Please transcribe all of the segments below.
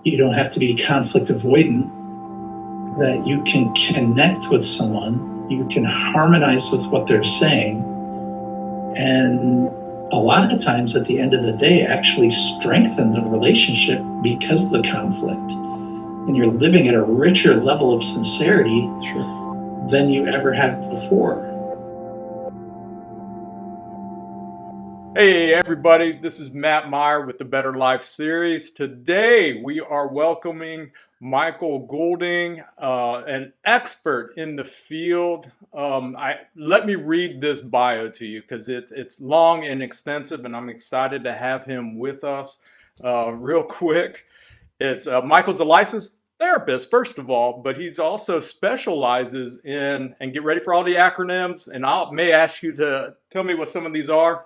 You don't have to be conflict avoidant, that you can connect with someone, you can harmonize with what they're saying, and a lot of times at the end of the day actually strengthen the relationship because of the conflict. And you're living at a richer level of sincerity than you ever have before. Hey everybody, this is Matt Meyer with the Better Life series. Today we are welcoming Michael Goulding, an expert in the field. Let me read this bio to you because it's long and extensive, and I'm excited to have him with us. Real quick, Michael's a licensed therapist, first of all, but he's also specializes in, and get ready for all the acronyms, and I may ask you to tell me what some of these are.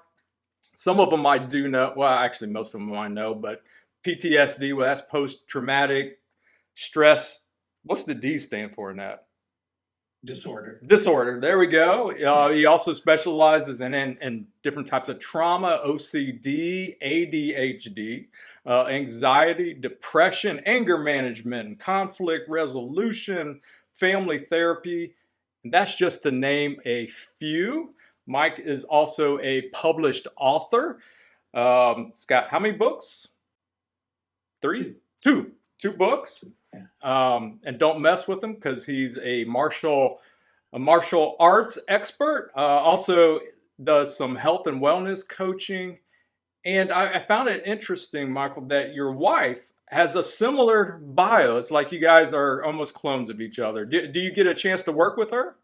Some of them I do know. Well, actually, most of them I know. But PTSD, well, that's post-traumatic stress. What's the D stand for in that? Disorder. Disorder. There we go. He also specializes in different types of trauma, OCD, ADHD, anxiety, depression, anger management, conflict resolution, family therapy. And that's just to name a few. Mike is also a published author. Scott, how many books? Three? Two books. Yeah. And don't mess with him because he's a martial arts expert. Also does some health and wellness coaching. And I found it interesting, Michael, that your wife has a similar bio. It's like you guys are almost clones of each other. Do you get a chance to work with her?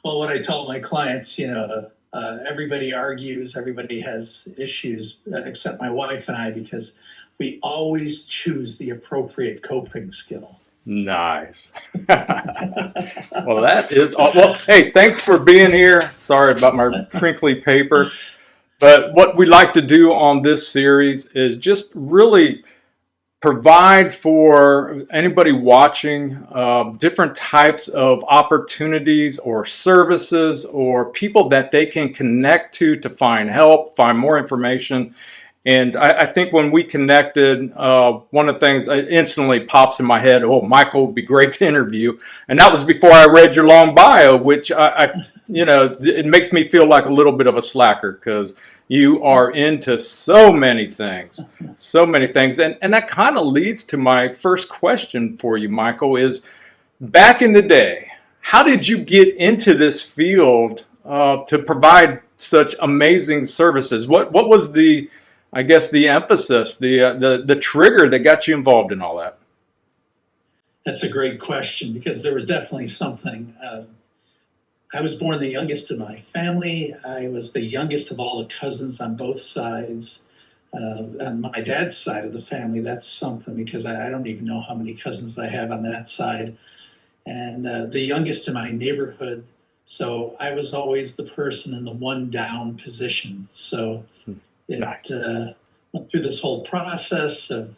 Well, what I tell my clients, everybody argues, everybody has issues, except my wife and I, because we always choose the appropriate coping skill. Nice. Well, that is all. Well, hey, thanks for being here. Sorry about my crinkly paper. But what we like to do on this series is just really provide for anybody watching different types of opportunities or services or people that they can connect to find help, find more information. And I think when we connected, one of the things that instantly pops in my head, oh, Michael would be great to interview. And that was before I read your long bio, which it makes me feel like a little bit of a slacker because you are into so many things. And that kind of leads to my first question for you, Michael, is back in the day, how did you get into this field to provide such amazing services? What was the emphasis, the trigger that got you involved in all that? That's a great question because there was definitely something. I was born the youngest in my family. I was the youngest of all the cousins on both sides. On my dad's side of the family, that's something because I don't even know how many cousins I have on that side. And the youngest in my neighborhood. So I was always the person in the one down position. So it went through this whole process of,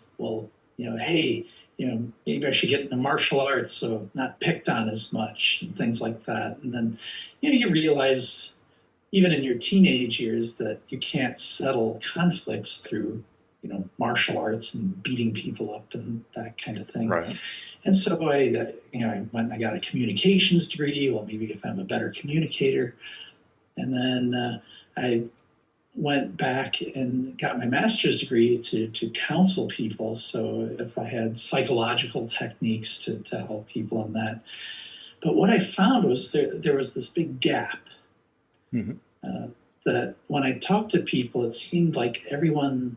hey, maybe I should get into martial arts so not picked on as much and things like that. And then, you realize even in your teenage years that you can't settle conflicts through, martial arts and beating people up and that kind of thing. Right. And so I went and I got a communications degree. Well, maybe if I'm a better communicator. And then I went back and got my master's degree to counsel people. So if I had psychological techniques to help people on that. But what I found was there was this big gap. That when I talked to people, it seemed like everyone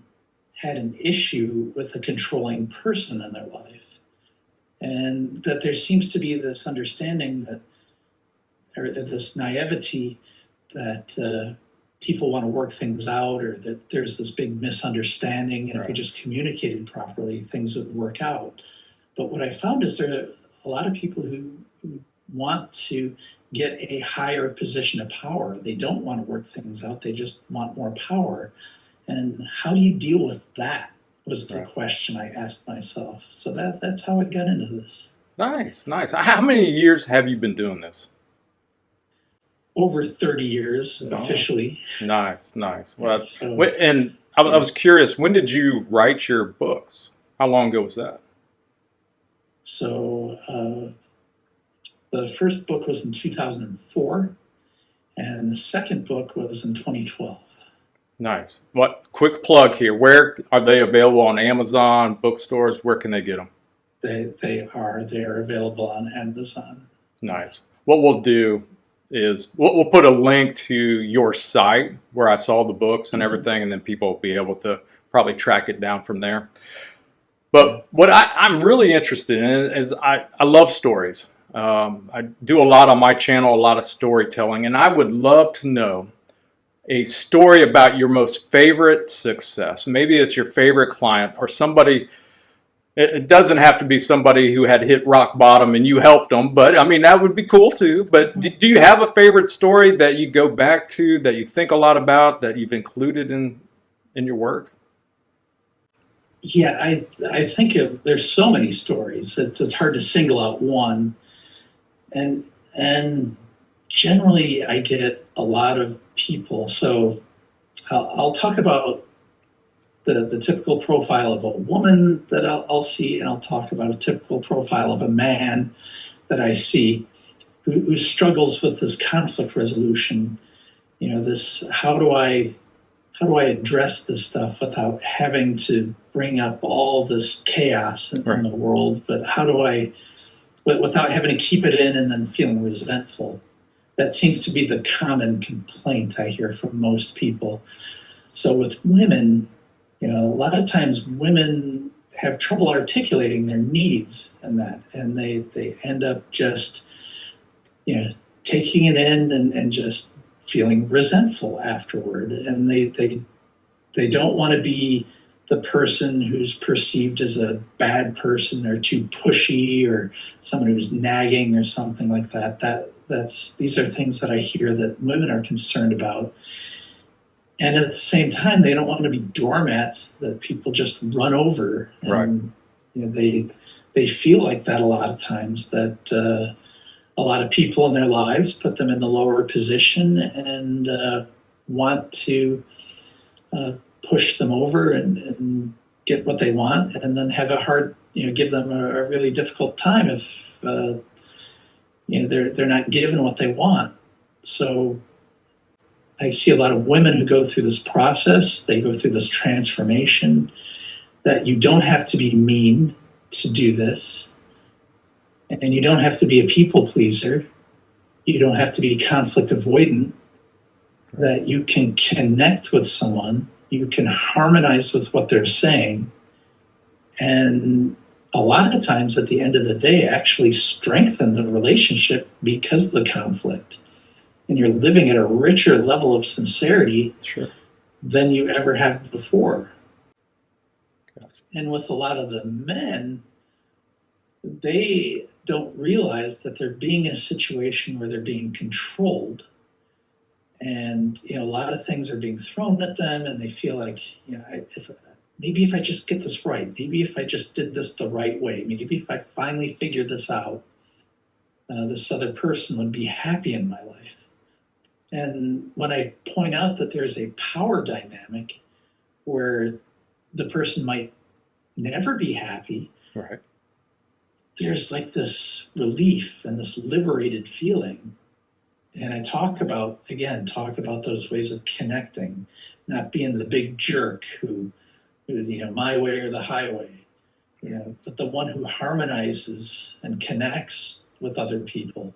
had an issue with a controlling person in their life. And that there seems to be this understanding or this naivety that people want to work things out, or that there's this big misunderstanding, and if we just communicated properly, things would work out. But what I found is there are a lot of people who want to get a higher position of power. They don't want to work things out, they just want more power. And how do you deal with that was the question I asked myself. So that's how I got into this. Nice. How many years have you been doing this? Over 30 years officially. Nice. Well, and I was curious, when did you write your books? How long ago was that? So the first book was in 2004, and the second book was in 2012. Nice. What quick plug here? Where are they available on Amazon, bookstores? Where can they get them? They are available on Amazon. Nice. What we'll do is we'll put a link to your site where I saw the books and everything, and then people will be able to probably track it down from there. But what I'm really interested in is I love stories. I do a lot on my channel, a lot of storytelling, and I would love to know a story about your most favorite success. Maybe it's your favorite client or somebody. It doesn't have to be somebody who had hit rock bottom and you helped them, but I mean, that would be cool too. But do you have a favorite story that you go back to, that you think a lot about, that you've included in your work? Yeah, I think there's so many stories. It's hard to single out one, and generally I get a lot of people. So I'll talk about the typical profile of a woman that I'll see, and I'll talk about a typical profile of a man that I see who struggles with this conflict resolution. This how do I address this stuff without having to bring up all this chaos in the world? But how do I, without having to keep it in and then feeling resentful? That seems to be the common complaint I hear from most people. So with women, a lot of times women have trouble articulating their needs and they end up just, taking it in and just feeling resentful afterward, and they don't want to be the person who's perceived as a bad person or too pushy or someone who's nagging or something like that. These are things that I hear that women are concerned about. And at the same time, they don't want to be doormats that people just run over. And, they feel like that a lot of times, that a lot of people in their lives put them in the lower position and want to push them over and get what they want, and then have a hard, give them a really difficult time if they're not given what they want. So I see a lot of women who go through this process. They go through this transformation, that you don't have to be mean to do this, and you don't have to be a people pleaser. You don't have to be conflict avoidant. That you can connect with someone, you can harmonize with what they're saying, and a lot of times at the end of the day actually strengthen the relationship because of the conflict. And you're living at a richer level of sincerity than you ever have before. Gotcha. And with a lot of the men, they don't realize that they're being in a situation where they're being controlled. And a lot of things are being thrown at them, and they feel like, maybe if I just get this right, maybe if I just did this the right way, maybe if I finally figured this out, this other person would be happy in my life. And when I point out that there's a power dynamic where the person might never be happy, right, there's like this relief and this liberated feeling. And I talk about those ways of connecting, not being the big jerk who my way or the highway, but the one who harmonizes and connects with other people.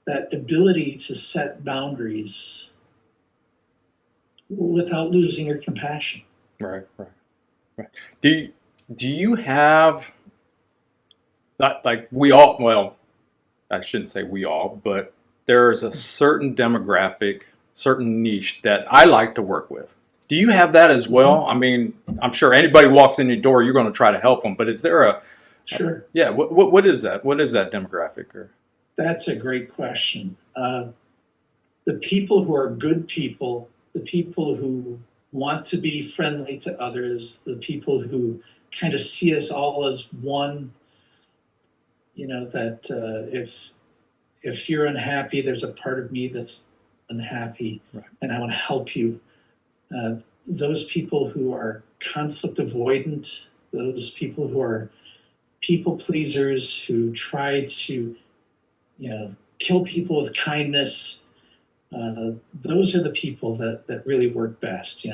That ability to set boundaries without losing your compassion. Right. Do you have, like we all, well, I shouldn't say we all, but there's a certain demographic, certain niche that I like to work with. Do you have that as well? I mean, I'm sure anybody walks in your door, you're going to try to help them, but is there a... Sure. What is that? What is that demographic? That's a great question. The people who are good people, the people who want to be friendly to others, the people who kind of see us all as one, that if you're unhappy, there's a part of me that's unhappy, right, and I want to help you. those people who are conflict avoidant, those people who are people pleasers, who try to, kill people with kindness, those are the people that really work best.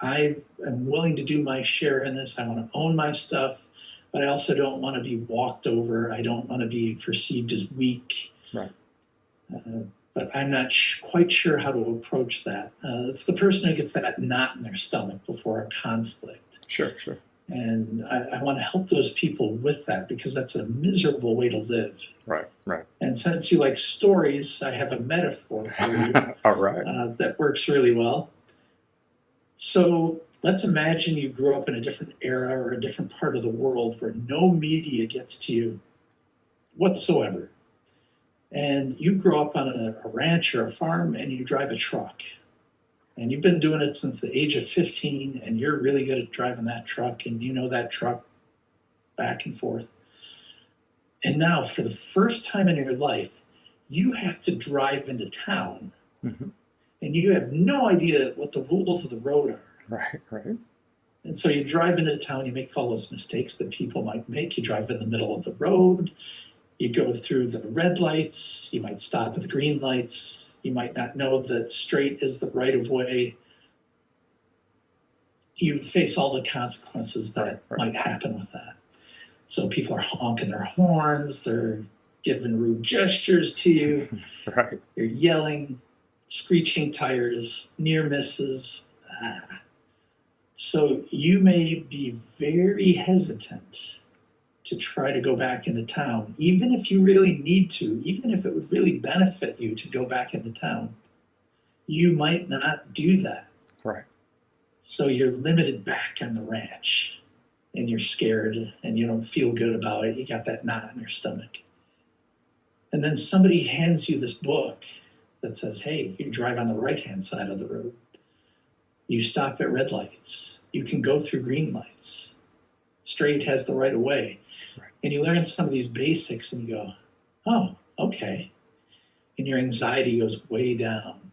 I am willing to do my share in this. I want to own my stuff, but I also don't want to be walked over. I don't want to be perceived as weak. Right. But I'm not quite sure how to approach that. It's the person who gets that knot in their stomach before a conflict. Sure. And I want to help those people with that, because that's a miserable way to live. Right. And since you like stories, I have a metaphor for you All right. that works really well. So let's imagine you grew up in a different era or a different part of the world where no media gets to you whatsoever. And you grow up on a ranch or a farm, and you drive a truck. And you've been doing it since the age of 15, and you're really good at driving that truck, and you know that truck back and forth. And now, for the first time in your life, you have to drive into town, Mm-hmm. and you have no idea what the rules of the road are. Right. And so you drive into town, you make all those mistakes that people might make. You drive in the middle of the road, you go through the red lights, you might stop at the green lights, you might not know that straight is the right of way. You face all the consequences that Right. might happen with that. So people are honking their horns, they're giving rude gestures to you, Right. you're yelling, screeching tires, near misses. So you may be very hesitant to try to go back into town, even if you really need to, even if it would really benefit you to go back into town. You might not do that. Right. So you're limited back on the ranch, and you're scared and you don't feel good about it. You got that knot in your stomach. And then somebody hands you this book that says, hey, you drive on the right-hand side of the road. You stop at red lights. You can go through green lights. Straight has the right of way. Right. And you learn some of these basics and you go, oh, okay. And your anxiety goes way down.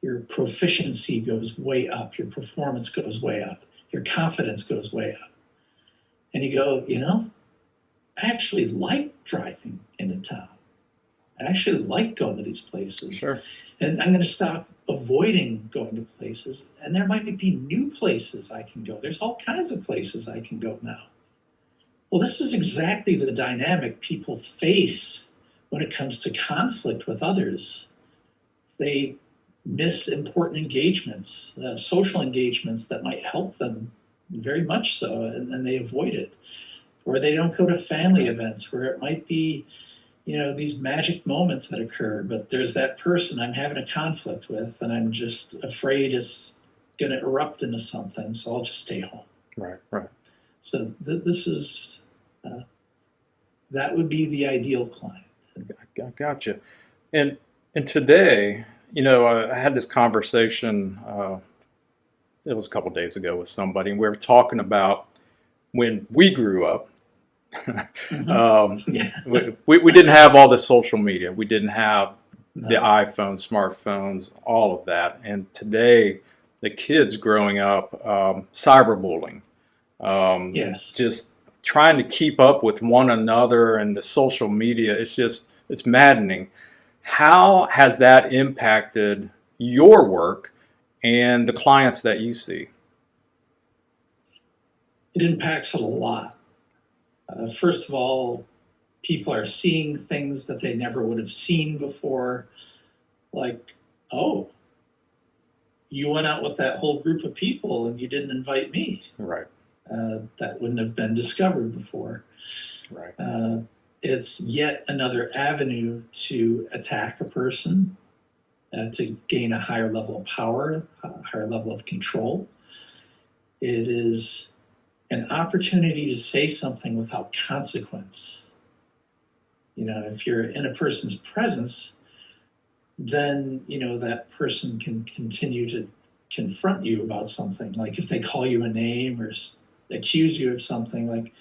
Your proficiency goes way up. Your performance goes way up. Your confidence goes way up. And you go, I actually like driving into town. I actually like going to these places. Sure. And I'm going to stop avoiding going to places. And there might be new places I can go. There's all kinds of places I can go now. Well, this is exactly the dynamic people face when it comes to conflict with others. They miss important engagements, social engagements that might help them very much so, and they avoid it. Or they don't go to family events where it might be, these magic moments that occur, but there's that person I'm having a conflict with, and I'm just afraid it's going to erupt into something, so I'll just stay home. Right. So this is, that would be the ideal client. I gotcha. And today, I had this conversation. It was a couple days ago with somebody, and we were talking about when we grew up. We didn't have all the social media. We didn't have the iPhone, smartphones, all of that. And today, the kids growing up, cyberbullying, just trying to keep up with one another, and the social media, it's maddening. How has that impacted your work and the clients that you see? It impacts it a lot. First of all, people are seeing things that they never would have seen before. Like, oh, you went out with that whole group of people and you didn't invite me. Right. That wouldn't have been discovered before. Right. It's yet another avenue to attack a person, to gain a higher level of power, a higher level of control. It is an opportunity to say something without consequence. If you're in a person's presence, then, that person can continue to confront you about something. Like if they call you a name or accuse you of something, like,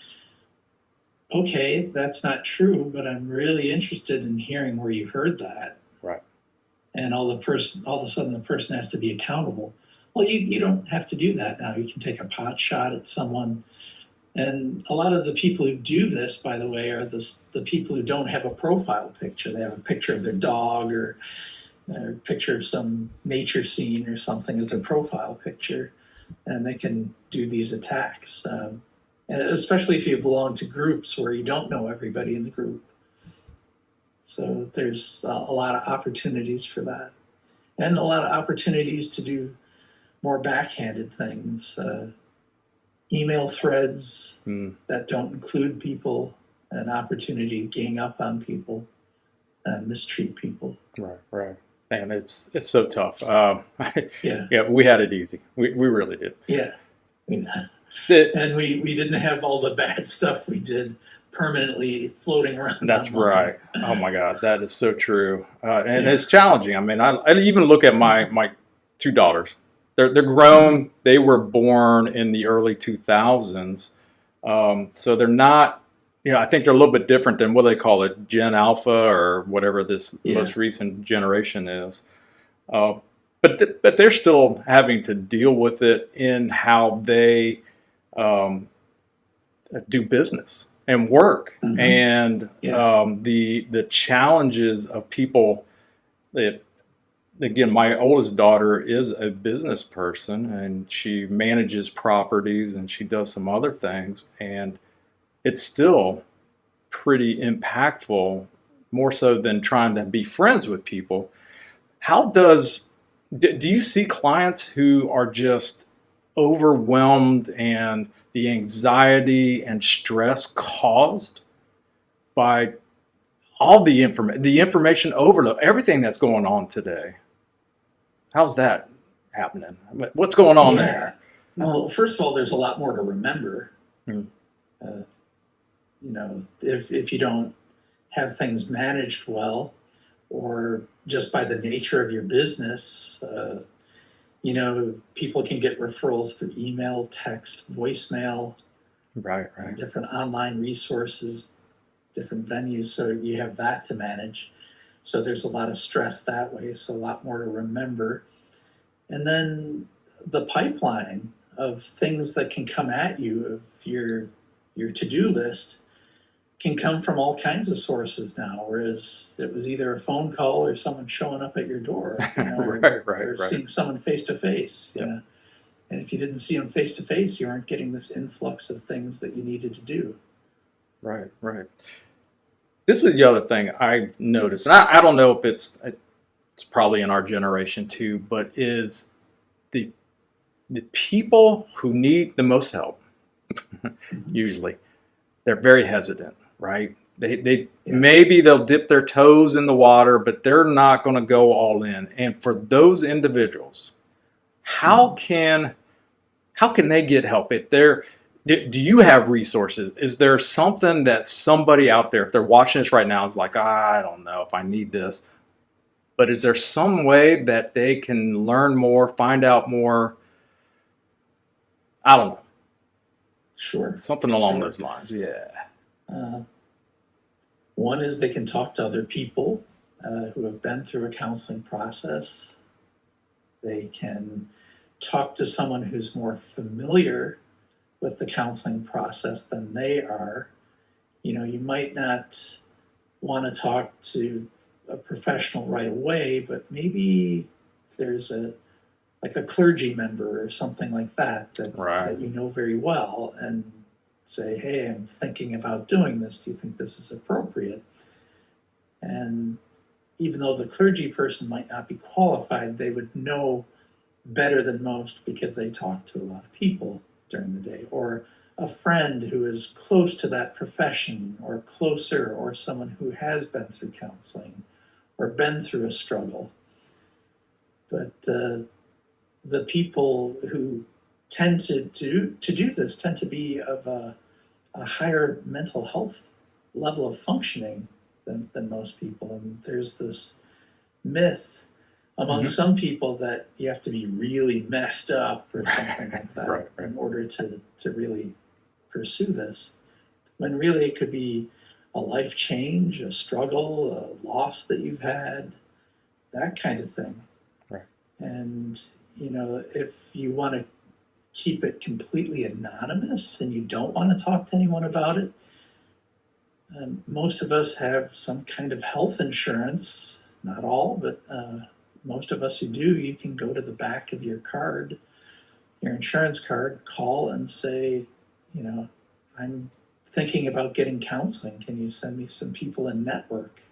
okay, that's not true, but I'm really interested in hearing where you heard that. Right. And all of a sudden the person has to be accountable. Well, you don't have to do that now. You can take a pot shot at someone. And a lot of the people who do this, by the way, are the people who don't have a profile picture. They have a picture of their dog or a picture of some nature scene or something as their profile picture, and they can do these attacks. And especially if you belong to groups where you don't know everybody in the group. So there's a lot of opportunities for that, and a lot of opportunities to do more backhanded things. Email threads Mm, that don't include people, an opportunity to gang up on people, mistreat people. right, right. Man, it's so tough. Yeah, Yeah, we had it easy. We really did. yeah. I mean, It, and we didn't have all the bad stuff we did permanently floating around that's online. right. Oh my God, that is so true. And Yeah, it's challenging. I mean, I even look at my two daughters. They're mhm, grown. They were born in the early 2000s. So they're not, I think they're a little bit different than what they call it, Gen Alpha or whatever this yeah, most recent generation is. Uh, but they're still having to deal with it in how they um, do business and work, mhm, and yes, the challenges of people. That, again, my oldest daughter is a business person, and she manages properties and she does some other things, and it's still pretty impactful, more so than trying to be friends with people. How do you see clients who are just overwhelmed and the anxiety and stress caused by all the information overload, everything that's going on today? How's that happening? What's going on yeah. there? Well, first of all, there's a lot more to remember. Mm, Uh, if you don't have things managed well, or just by the nature of your business, people can get referrals through email, text, voicemail, right, right, different online resources, different venues. So you have that to manage. So there's a lot of stress that way. So a lot more to remember. And then the pipeline of things that can come at you of your to-do list can come from all kinds of sources now, whereas it was either a phone call or someone showing up at your door, right, right, or right. seeing someone face to face, Yeah, And if you didn't see them face to face, you aren't getting this influx of things that you needed to do. right, right. This is the other thing I've noticed, and I don't know if it's probably in our generation too, but is the the people who need the most help Mhm. usually they're very hesitant, right? They Yes. maybe they'll dip their toes in the water, but they're not going to go all in. And for those individuals, how Mhm. can how can they get help? If they're do you have resources? Is there something that somebody out there, if they're watching this right now, is like, I don't know if I need this, but is there some way that they can learn more, find out more? I don't know, Sure. something along Sure. those lines. Yeah, Uh, One is they can talk to other people who have been through a counseling process. They can talk to someone who's more familiar with the counseling process than they are. You might not want to talk to a professional right away, but maybe there's a clergy member or something like that right. that you know very well, and say, hey, I'm thinking about doing this. Do you think this is appropriate? And even though the clergy person might not be qualified, they would know better than most because they talk to a lot of people during the day, or a friend who is close to that profession, or closer, or someone who has been through counseling or been through a struggle. But the people who tend to do this tend to be of a higher mental health level of functioning than most people. And there's this myth among Hmm. some people that you have to be really messed up or something like that Right, right. in order to really pursue this. When really it could be a life change, a struggle, a loss that you've had, that kind of thing. Right. And if you want to keep it completely anonymous and you don't want to talk to anyone about it, most of us have some kind of health insurance. Not all, but most of us who do. You can go to the back of your card, your insurance card, call and say, I'm thinking about getting counseling. Can you send me some people in network?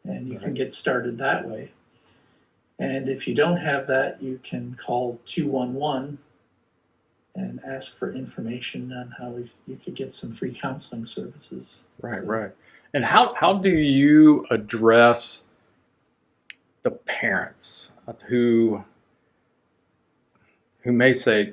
And you can get started that way. And if you don't have that, you can call 211 and ask for information on how you could get some free counseling services. Right, So, right. And how do you address the parents who may say,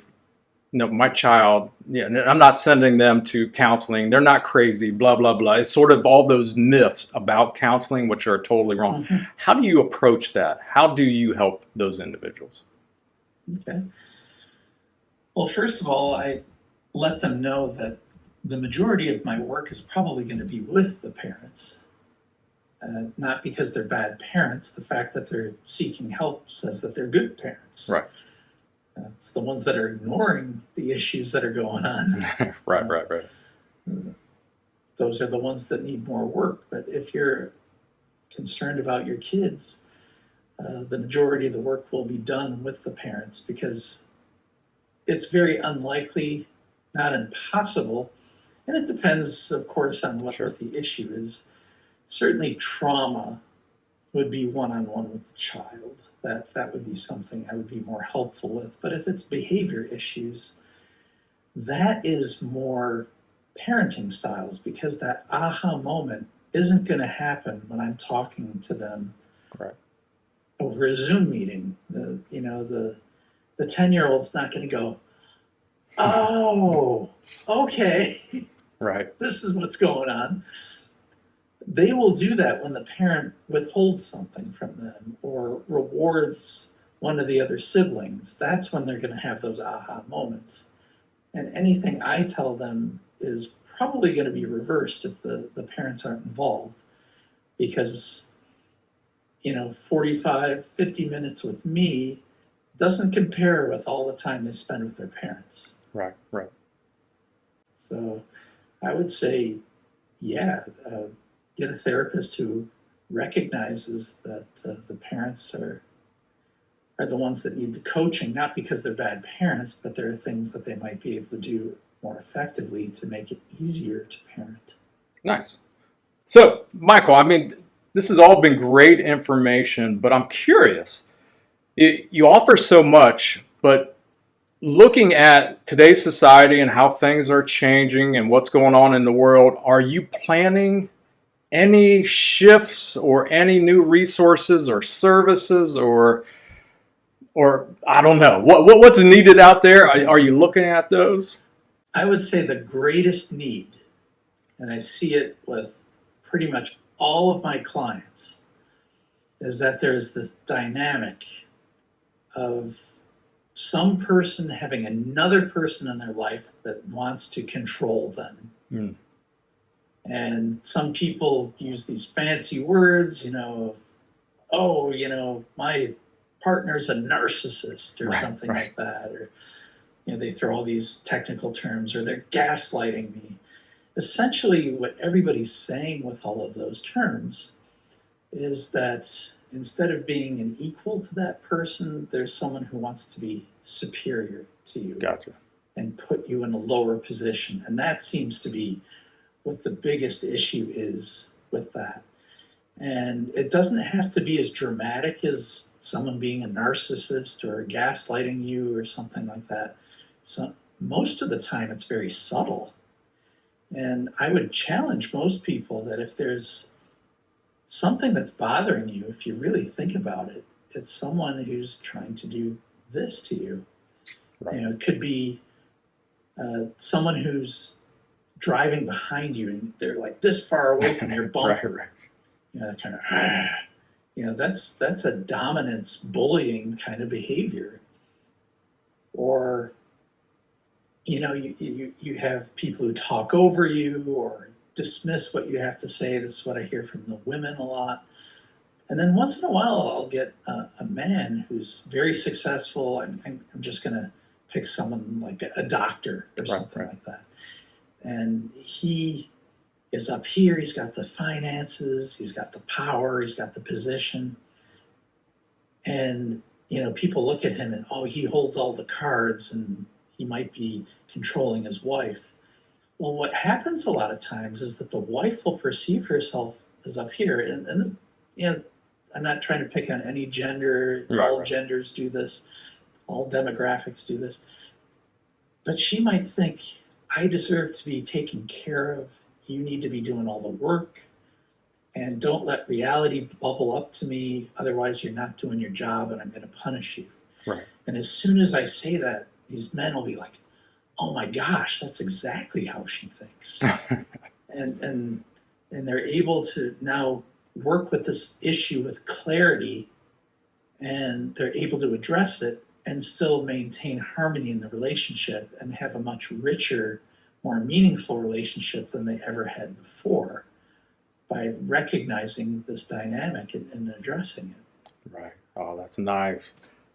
no, my child, yeah, I'm not sending them to counseling. They're not crazy, blah, blah, blah. It's sort of all those myths about counseling, which are totally wrong. mhm, How do you approach that? How do you help those individuals? okay. Well, first of all, I let them know that the majority of my work is probably going to be with the parents. Not because they're bad parents. The fact that they're seeking help says that they're good parents. Right. It's the ones that are ignoring the issues that are going on. Right, right, right. Those are the ones that need more work. But if you're concerned about your kids, the majority of the work will be done with the parents because it's very unlikely, not impossible, and it depends, of course, on what Sure. the issue is. Certainly, trauma would be one-on-one with the child. That would be something I would be more helpful with. But if it's behavior issues, that is more parenting styles because that aha moment isn't going to happen when I'm talking to them Right. over a Zoom meeting. The 10-year-old's not going to go, oh, okay, Right. this is what's going on. They will do that when the parent withholds something from them or rewards one of the other siblings. That's when they're going to have those aha moments. And anything I tell them is probably going to be reversed if the parents aren't involved because 45, 50 minutes with me doesn't compare with all the time they spend with their parents. Right, right. So I would say, yeah, get a therapist who recognizes that the parents are the ones that need the coaching, not because they're bad parents, but there are things that they might be able to do more effectively to make it easier to parent. Nice. So, Michael, I mean, this has all been great information, but I'm curious. You offer so much, but looking at today's society and how things are changing and what's going on in the world, are you planning any shifts or any new resources or services or I don't know what's needed out there? Are you looking at those? I would say the greatest need, and I see it with pretty much all of my clients, is that there's this dynamic of some person having another person in their life that wants to control them. Mm. And some people use these fancy words, my partner's a narcissist or Right, something right. like that. Or, they throw all these technical terms or they're gaslighting me. Essentially, what everybody's saying with all of those terms is that instead of being an equal to that person, there's someone who wants to be superior to you Gotcha. and put you in a lower position. And that seems to be what the biggest issue is with that. And it doesn't have to be as dramatic as someone being a narcissist or gaslighting you or something like that. So most of the time, it's very subtle. And I would challenge most people that if there's something that's bothering you, if you really think about it, it's someone who's trying to do this to you. Right. It could be someone who's driving behind you and they're like this far away from your bumper. Right. Kind of, that's a dominance bullying kind of behavior. Or, you have people who talk over you or dismiss what you have to say. This is what I hear from the women a lot. And then once in a while, I'll get a man who's very successful. I'm just going to pick someone like a doctor or something like that. And he is up here. He's got the finances. He's got the power. He's got the position. And, people look at him and, oh, he holds all the cards and he might be controlling his wife. Well, what happens a lot of times is that the wife will perceive herself as up here. And I'm not trying to pick on any gender. All genders do this. All demographics do this. But she might think, I deserve to be taken care of. You need to be doing all the work. And don't let reality bubble up to me. Otherwise, you're not doing your job and I'm going to punish you. Right. And as soon as I say that, these men will be like, oh my gosh, that's exactly how she thinks. and they're able to now work with this issue with clarity, and they're able to address it and still maintain harmony in the relationship and have a much richer, more meaningful relationship than they ever had before, by recognizing this dynamic and addressing it. Right. Oh, that's nice.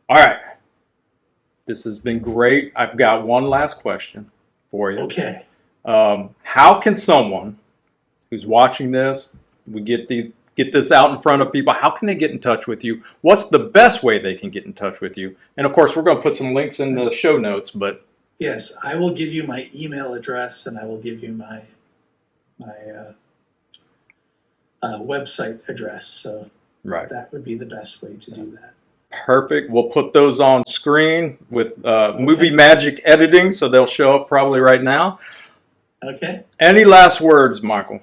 All right. This has been great. I've got one last question for you. Okay. How can someone who's watching this, we get this out in front of people, how can they get in touch with you? What's the best way they can get in touch with you? And of course, we're going to put some links in the show notes, but. Yes, I will give you my email address, and I will give you my website address. So that would be the best way to do that. Perfect. We'll put those on screen with Movie Magic editing, so they'll show up probably right now. Okay. Any last words, Michael?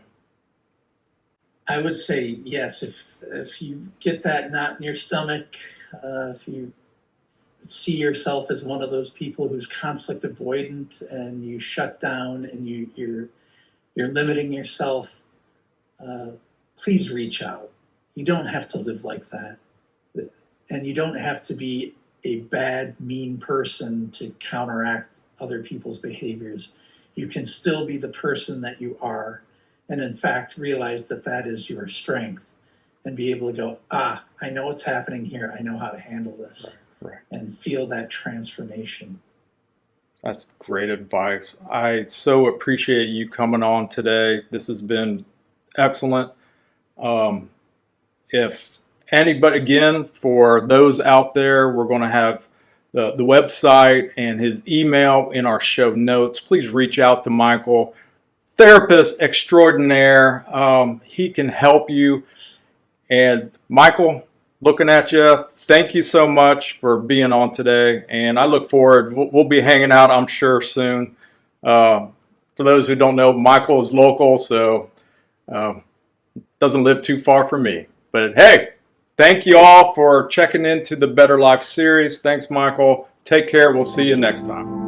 I would say yes. If you get that knot in your stomach, if you see yourself as one of those people who's conflict avoidant and you shut down and you're limiting yourself, please reach out. You don't have to live like that. And you don't have to be a bad, mean person to counteract other people's behaviors. You can still be the person that you are. And in fact, realize that that is your strength, and be able to go, I know what's happening here. I know how to handle this. Right. And feel that transformation. That's great advice. I so appreciate you coming on today. This has been excellent. If anybody, again, for those out there, we're going to have the website and his email in our show notes. Please reach out to Michael, therapist extraordinaire. He can help you. And Michael, looking at you, thank you so much for being on today. And I look forward, we'll be hanging out, I'm sure, soon. For those who don't know, Michael is local, so doesn't live too far from me. But hey, thank you all for checking into the Better Life series. Thanks, Michael. Take care. We'll see you next time.